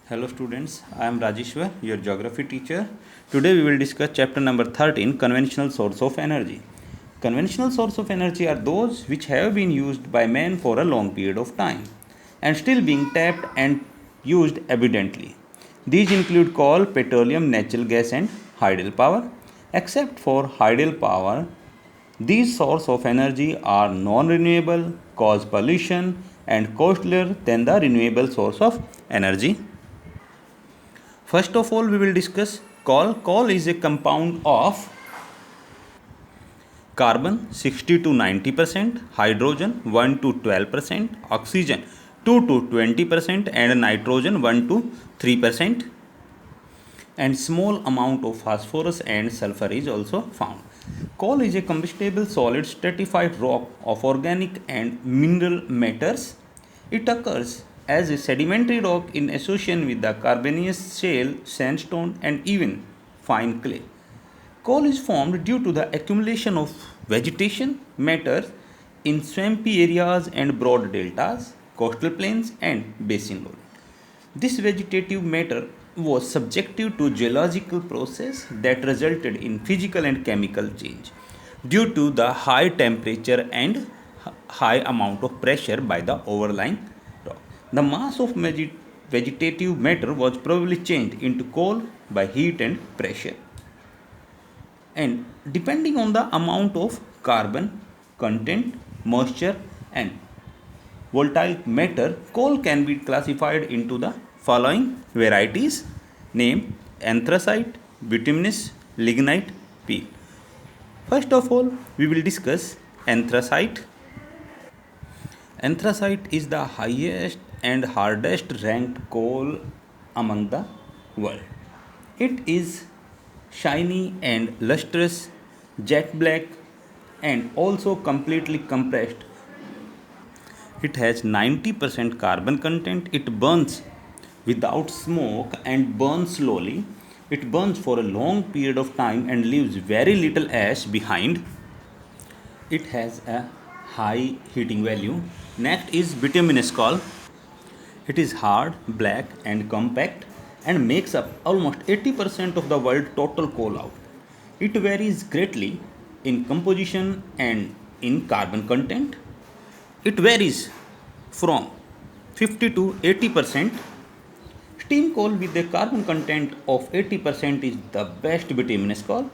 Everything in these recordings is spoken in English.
Hello students, I am Rajeshwar, your geography teacher. Today we will discuss chapter number 13, conventional source of energy. Conventional source of energy are those which have been used by man for a long period of time and still being tapped and used abundantly. These include coal, petroleum, natural gas and hydel power. Except for hydel power, these sources of energy are non-renewable, cause pollution and costlier than the renewable source of energy. First of all, we will discuss coal. Coal is a compound of carbon 60 to 90%, hydrogen 1 to 12%, oxygen 2 to 20%, and nitrogen 1 to 3%. And small amount of phosphorus and sulfur is also found. Coal is a combustible solid stratified rock of organic and mineral matters. It occurs as a sedimentary rock in association with the carbonaceous shale, sandstone, and even fine clay. Coal is formed due to the accumulation of vegetation matter in swampy areas and broad deltas, coastal plains, and basin lowland. This vegetative matter was subjective to geological process that resulted in physical and chemical change due to the high temperature and high amount of pressure by the overlying rock. The mass of vegetative matter was probably changed into coal by heat and pressure. And depending on the amount of carbon content, moisture, and volatile matter, coal can be classified into the following varieties named anthracite, bituminous, lignite, peel. First of all, we will discuss anthracite. Anthracite is the highest and hardest ranked coal among the world. It is shiny and lustrous, jet black, and also completely compressed. It has 90% carbon content. It burns without smoke and burns slowly. It burns for a long period of time and leaves very little ash behind. It has a high heating value. Next is bituminous coal. It is hard, black, and compact and makes up almost 80% of the world total coal output. It varies greatly in composition and in carbon content. It varies from 50 to 80%. Steam coal with a carbon content of 80% is the best bituminous coal.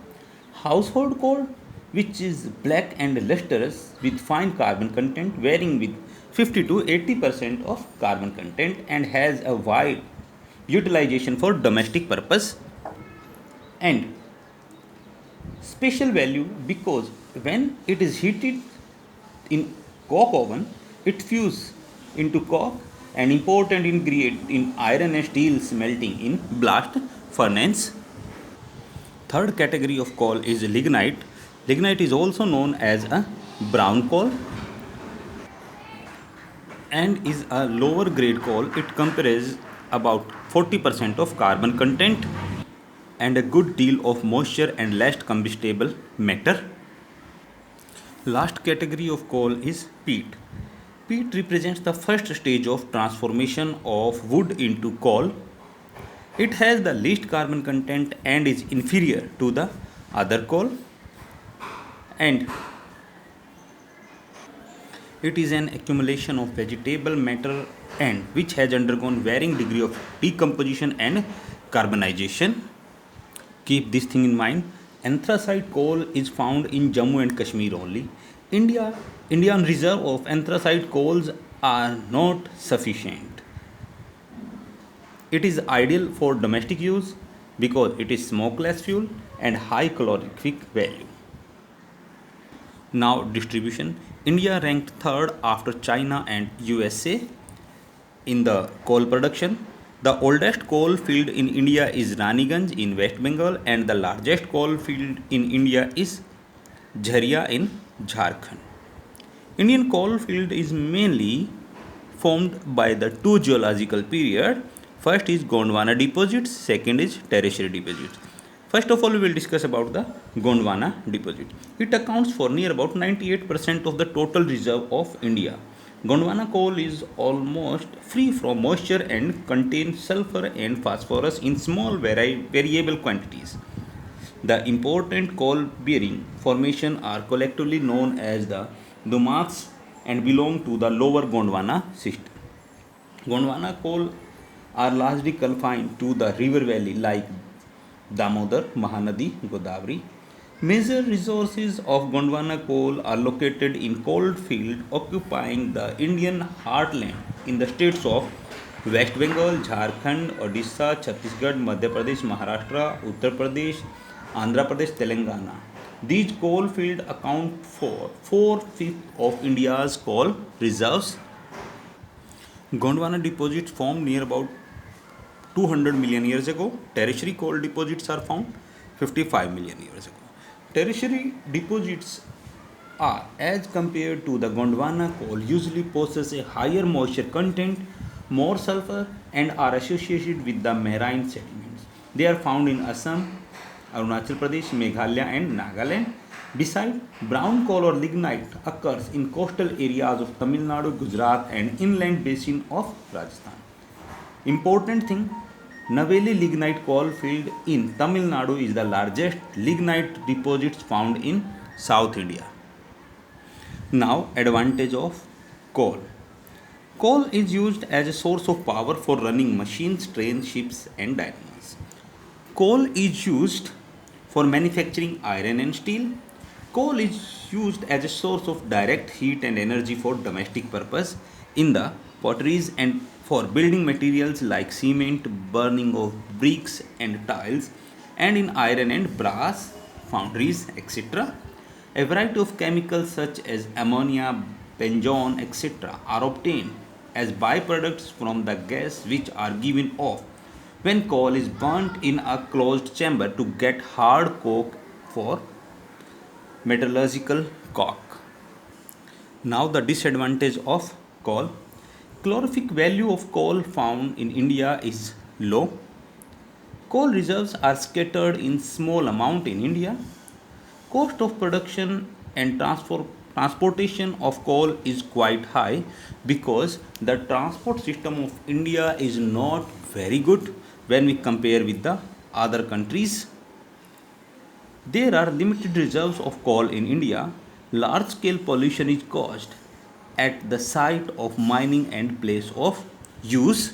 Household coal, which is black and lustrous with fine carbon content varying with 50 to 80% of carbon content and has a wide utilization for domestic purpose and special value because when it is heated in coke oven, it fuses into coke, an important ingredient in iron and steel smelting in blast furnace. Third category of coal is lignite. Lignite is also known as a brown coal and is a lower grade coal. It comprises about 40% of carbon content and a good deal of moisture and less combustible matter. Last category of coal is peat. Peat represents the first stage of transformation of wood into coal. It has the least carbon content and is inferior to the other coal, and it is an accumulation of vegetable matter and which has undergone varying degree of decomposition and carbonization. Keep this thing in mind. Anthracite coal is found in Jammu and Kashmir only. Indian reserve of anthracite coals are not sufficient. It is ideal for domestic use because it is smokeless fuel and high calorific value. Now distribution. India ranked third after China and USA in the coal production. The oldest coal field in India is Raniganj in West Bengal and the largest coal field in India is Jharia in Jharkhand. Indian coal field is mainly formed by the two geological periods. First is Gondwana deposits, second is tertiary deposits. First of all, we will discuss about the Gondwana deposit. It accounts for near about 98% of the total reserve of India. Gondwana coal is almost free from moisture and contains sulfur and phosphorus in small variable quantities. The important coal bearing formation are collectively known as the Dumaks and belong to the lower Gondwana system. Gondwana coal are largely confined to the river valley like Damodar, Mahanadi, Godavari. Major resources of Gondwana coal are located in coal field occupying the Indian heartland in the states of West Bengal, Jharkhand, Odisha, Chhattisgarh, Madhya Pradesh, Maharashtra, Uttar Pradesh, Andhra Pradesh, Telangana. These coal fields account for 4/5 of India's coal reserves. Gondwana deposits formed near about 200 million years ago. Tertiary coal deposits are found 55 million years ago. Tertiary deposits are, as compared to the Gondwana coal, usually possess a higher moisture content, more sulfur, and are associated with the marine sediments. They are found in Assam, Arunachal Pradesh, Meghalaya, and Nagaland. Besides, brown coal or lignite occurs in coastal areas of Tamil Nadu, Gujarat, and inland basin of Rajasthan. Important thing, Naveli lignite coal field in Tamil Nadu is the largest lignite deposits found in South India. Now, advantage of coal. Coal is used as a source of power for running machines, trains, ships, and dynamos. Coal is used for manufacturing iron and steel. Coal is used as a source of direct heat and energy for domestic purpose in the potteries and for building materials like cement, burning of bricks and tiles, and in iron and brass foundries, etc. A variety of chemicals such as ammonia, benzone, etc. are obtained as byproducts from the gas which are given off when coal is burnt in a closed chamber to get hard coke for metallurgical coke. Now the disadvantage of coal. Calorific value of coal found in India is low. Coal reserves are scattered in small amount in India. Cost of production and transportation of coal is quite high because the transport system of India is not very good when we compare with the other countries. There are limited reserves of coal in India. Large scale pollution is caused at the site of mining and place of use.